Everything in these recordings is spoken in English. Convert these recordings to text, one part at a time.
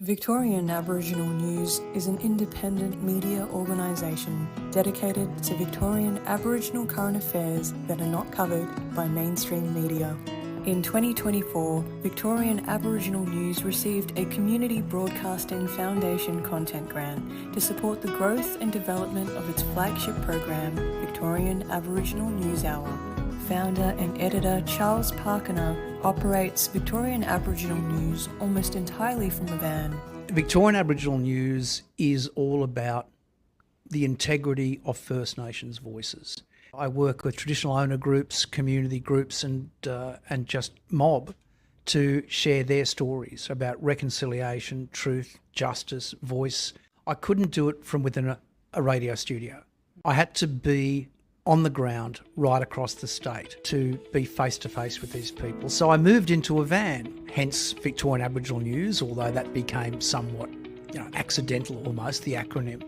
Victorian Aboriginal News is an independent media organisation dedicated to Victorian Aboriginal current affairs that are not covered by mainstream media. In 2024, Victorian Aboriginal News received a Community Broadcasting Foundation content grant to support the growth and development of its flagship program, Victorian Aboriginal News Hour. Founder and editor Charles Pakana operates Victorian Aboriginal News almost entirely from a van. Victorian Aboriginal News is all about the integrity of First Nations voices. I work with traditional owner groups, community groups and just mob to share their stories about reconciliation, truth, justice, voice. I couldn't do it from within a radio studio. I had to be on the ground right across the state to be face-to-face with these people. So I moved into a van, hence Victorian Aboriginal News, although that became somewhat accidental almost, the acronym.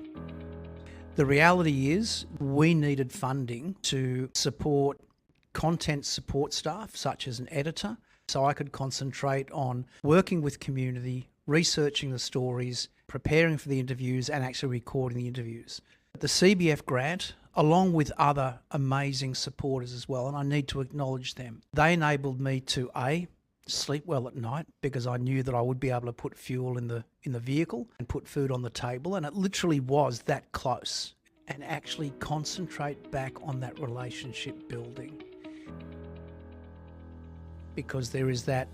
The reality is we needed funding to support content support staff, such as an editor, so I could concentrate on working with community, researching the stories, preparing for the interviews and actually recording the interviews. The CBF grant, along with other amazing supporters as well, and I need to acknowledge them. They enabled me to sleep well at night because I knew that I would be able to put fuel in the vehicle and put food on the table, and it literally was that close, and actually concentrate back on that relationship building. Because there is that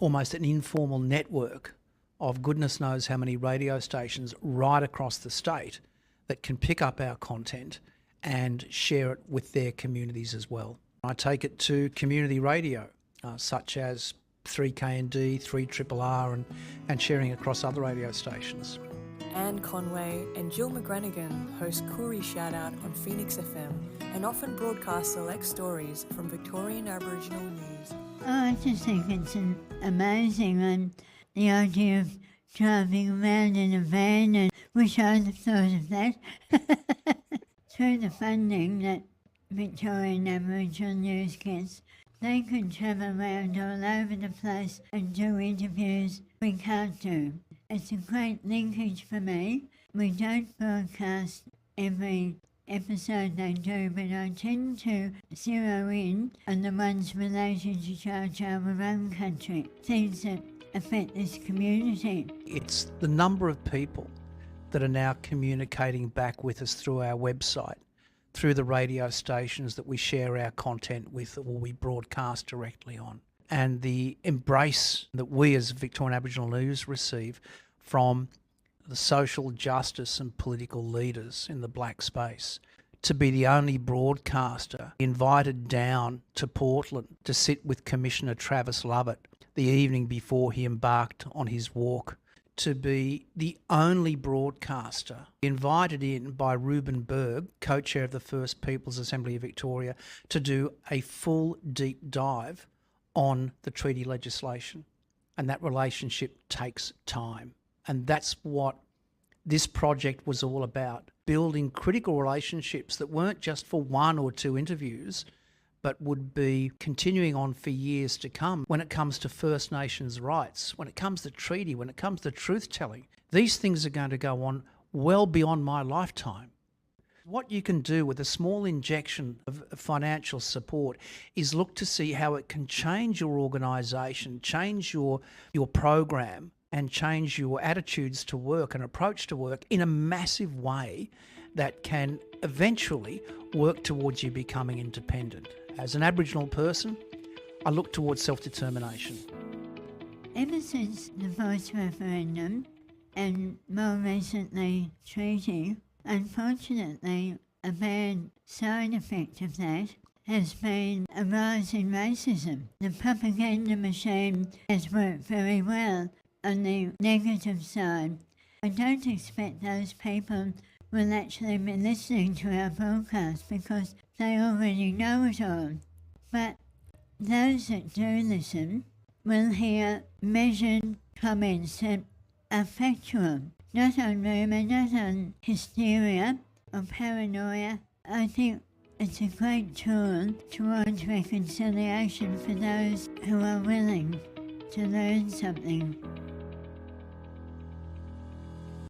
almost an informal network of goodness knows how many radio stations right across the state that can pick up our content and share it with their communities as well. I take it to community radio, such as 3KND, 3RRR, and sharing across other radio stations. Anne Conway and Jill McGranagan host Koori Shoutout on Phoenix FM and often broadcast select stories from Victorian Aboriginal News. I just think it's amazing, and the idea of driving around in a van, and wish I'd have thought of that. Through the funding that Victorian Aboriginal News gets, they can travel around all over the place and do interviews we can't do. It's a great linkage for me. We don't broadcast every episode they do, but I tend to zero in on the ones related to Wurrung country, things that affect this community. It's the number of people that are now communicating back with us through our website, through the radio stations that we share our content with or we broadcast directly on, and the embrace that we as Victorian Aboriginal News receive from the social justice and political leaders in the black space, to be the only broadcaster invited down to Portland to sit with Commissioner Travis Lovett the evening before he embarked on his walk, to be the only broadcaster invited in by Reuben Berg, co-chair of the First Peoples Assembly of Victoria, to do a full deep dive on the treaty legislation. And that relationship takes time. And that's what this project was all about, building critical relationships that weren't just for one or two interviews, but would be continuing on for years to come when it comes to First Nations rights, when it comes to treaty, when it comes to truth-telling. These things are going to go on well beyond my lifetime. What you can do with a small injection of financial support is look to see how it can change your organisation, change your program, and change your attitudes to work and approach to work in a massive way that can eventually work towards you becoming independent. As an Aboriginal person, I look towards self-determination. Ever since the voice referendum, and more recently treaty, unfortunately a bad side effect of that has been a rise in racism. The propaganda machine has worked very well on the negative side. I don't expect those people will actually be listening to our broadcast because they already know it all. But those that do listen will hear measured comments that are factual, not on rumour, not on hysteria or paranoia. I think it's a great tool towards reconciliation for those who are willing to learn something.